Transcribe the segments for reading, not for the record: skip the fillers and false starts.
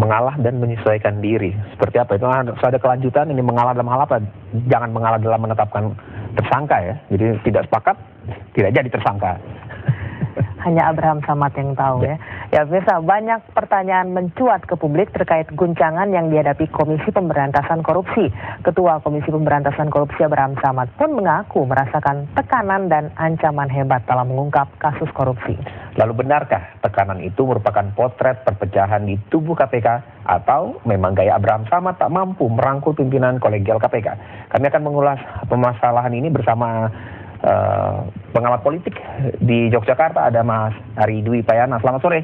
mengalah dan menyesuaikan diri. Seperti apa itu? Ada kelanjutan, ini mengalah dalam hal apa? Jangan mengalah dalam menetapkan tersangka ya. Jadi tidak sepakat, tidak jadi tersangka. Hanya Abraham Samad yang tahu ya. Ya pemirsa, banyak pertanyaan mencuat ke publik terkait guncangan yang dihadapi Komisi Pemberantasan Korupsi. Ketua Komisi Pemberantasan Korupsi Abraham Samad pun mengaku merasakan tekanan dan ancaman hebat dalam mengungkap kasus korupsi. Lalu benarkah tekanan itu merupakan potret perpecahan di tubuh KPK atau memang gaya Abraham Samad tak mampu merangkul pimpinan kolegial KPK? Kami akan mengulas permasalahan ini bersama pengamat politik di Yogyakarta, ada Mas Ari Dwi Payana. Selamat sore,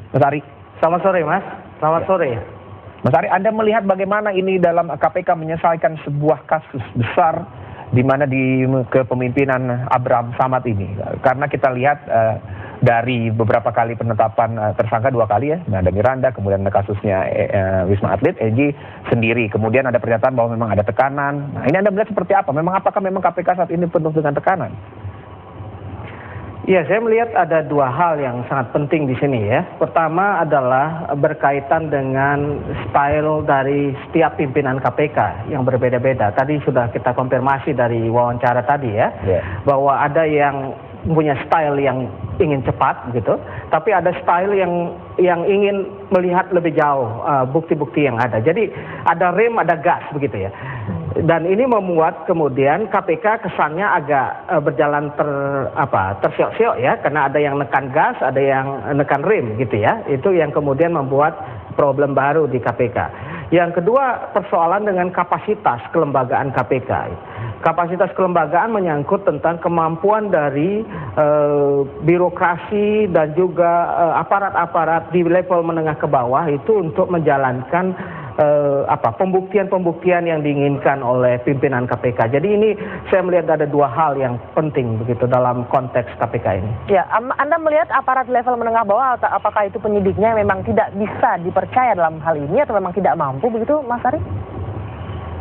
Mas Ari. Selamat sore, Mas. Selamat sore. Mas Ari, Anda melihat bagaimana ini dalam KPK menyelesaikan sebuah kasus besar di mana di kepemimpinan Abraham Samad ini? Karena kita lihat dari beberapa kali penetapan tersangka 2 kali ya, ada Miranda, kemudian ada kasusnya Wisma Atlet, Egy sendiri, kemudian ada pernyataan bahwa memang ada tekanan. Nah, ini Anda melihat seperti apa? Apakah memang KPK saat ini penuh dengan tekanan? Ya, saya melihat ada 2 hal yang sangat penting di sini ya. Pertama adalah berkaitan dengan style dari setiap pimpinan KPK yang berbeda-beda. Tadi sudah kita konfirmasi dari wawancara tadi ya, bahwa ada yang punya style yang ingin cepat gitu, tapi ada style yang ingin melihat lebih jauh bukti-bukti yang ada. Jadi ada rem, ada gas begitu ya. Dan ini membuat kemudian KPK kesannya agak berjalan tersiok-siok ya, karena ada yang nekan gas, ada yang nekan rem gitu ya. Itu yang kemudian membuat problem baru di KPK. Yang kedua, persoalan dengan kapasitas kelembagaan KPK. Kapasitas kelembagaan menyangkut tentang kemampuan dari birokrasi dan juga aparat-aparat di level menengah ke bawah itu untuk menjalankan pembuktian-pembuktian yang diinginkan oleh pimpinan KPK. Jadi ini saya melihat ada 2 hal yang penting begitu dalam konteks KPK ini. Ya, Anda melihat aparat level menengah bawah, apakah itu penyidiknya memang tidak bisa dipercaya dalam hal ini atau memang tidak mampu begitu, Mas Ari?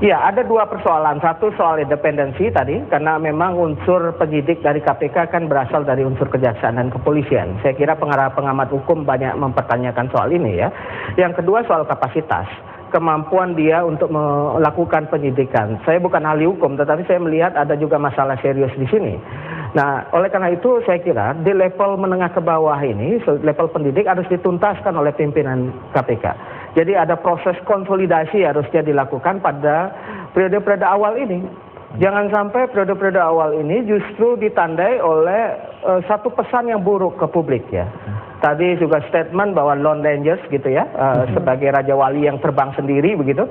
Ya, ada 2 persoalan. Satu soal independensi tadi, karena memang unsur penyidik dari KPK kan berasal dari unsur kejaksaan dan kepolisian. Saya kira pengamat hukum banyak mempertanyakan soal ini ya. Yang kedua soal kapasitas, kemampuan dia untuk melakukan penyidikan. Saya bukan ahli hukum, tetapi saya melihat ada juga masalah serius di sini. Nah, oleh karena itu saya kira di level menengah ke bawah ini, level pendidik harus dituntaskan oleh pimpinan KPK. Jadi ada proses konsolidasi harusnya dilakukan pada periode-periode awal ini. Jangan sampai periode-periode awal ini justru ditandai oleh satu pesan yang buruk ke publik ya. Tadi juga statement bahwa Lone Rangers gitu ya, sebagai Raja Wali yang terbang sendiri begitu.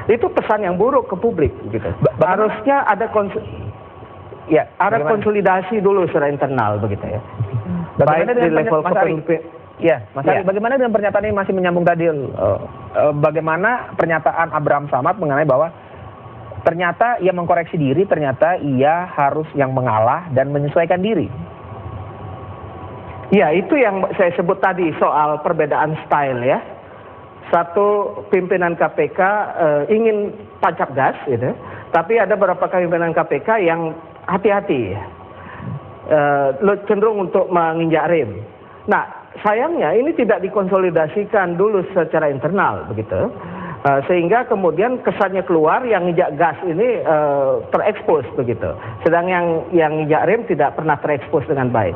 Itu pesan yang buruk ke publik gitu. Harusnya ada konsolidasi dulu secara internal begitu ya. Baik di level kepemimpinan. Ya, Mas Ari, bagaimana dengan pernyataan ini masih menyambung tadi? Bagaimana pernyataan Abraham Samad mengenai bahwa ternyata ia mengkoreksi diri, ternyata ia harus yang mengalah dan menyesuaikan diri? Ya, itu yang saya sebut tadi soal perbedaan style ya. Satu pimpinan KPK ingin tancap gas gitu, tapi ada beberapa pimpinan KPK yang hati-hati, cenderung untuk menginjak rem. Nah, sayangnya ini tidak dikonsolidasikan dulu secara internal begitu, sehingga kemudian kesannya keluar yang injak gas ini terekspos begitu, sedang yang injak rem tidak pernah terekspos dengan baik.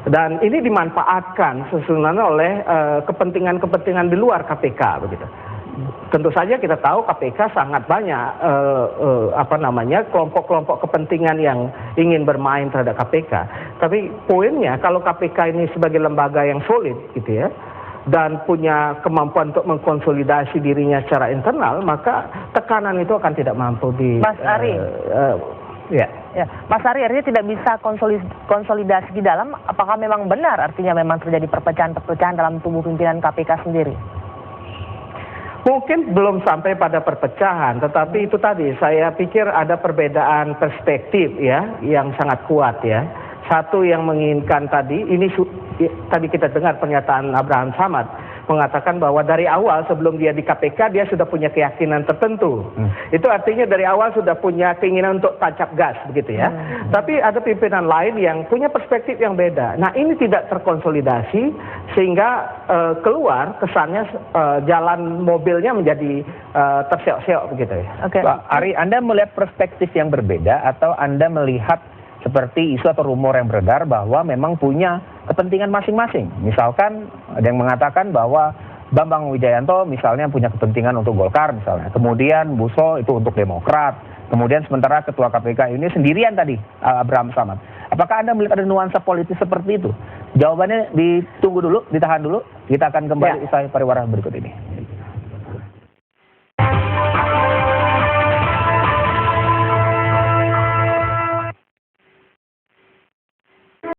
Dan ini dimanfaatkan sesungguhnya oleh kepentingan-kepentingan di luar KPK begitu. Tentu saja kita tahu KPK sangat banyak kelompok-kelompok kepentingan yang ingin bermain terhadap KPK. Tapi poinnya kalau KPK ini sebagai lembaga yang solid gitu ya, dan punya kemampuan untuk mengkonsolidasi dirinya secara internal, maka tekanan itu akan tidak mampu di Mas Ari. Ya, Mas Ari, artinya tidak bisa konsolidasi di dalam. Apakah memang benar artinya memang terjadi perpecahan-perpecahan dalam tubuh pimpinan KPK sendiri? Mungkin belum sampai pada perpecahan, tetapi itu tadi saya pikir ada perbedaan perspektif ya yang sangat kuat ya. Satu yang menginginkan tadi, tadi kita dengar pernyataan Abraham Samad, mengatakan bahwa dari awal sebelum dia di KPK dia sudah punya keyakinan tertentu. Itu artinya dari awal sudah punya keinginan untuk tancap gas begitu ya. Tapi ada pimpinan lain yang punya perspektif yang beda. Nah, ini tidak terkonsolidasi sehingga keluar kesannya jalan mobilnya menjadi terseok-seok begitu ya. Oke. Pak Ari, Anda melihat perspektif yang berbeda atau Anda melihat seperti isu atau rumor yang beredar bahwa memang punya kepentingan masing-masing? Misalkan ada yang mengatakan bahwa Bambang Wijayanto misalnya punya kepentingan untuk Golkar misalnya, kemudian Buso itu untuk Demokrat, kemudian sementara Ketua KPK ini sendirian tadi, Abraham Samad. Apakah Anda melihat ada nuansa politis seperti itu? Jawabannya ditunggu dulu, ditahan dulu, kita akan kembali usai pariwara berikut ini.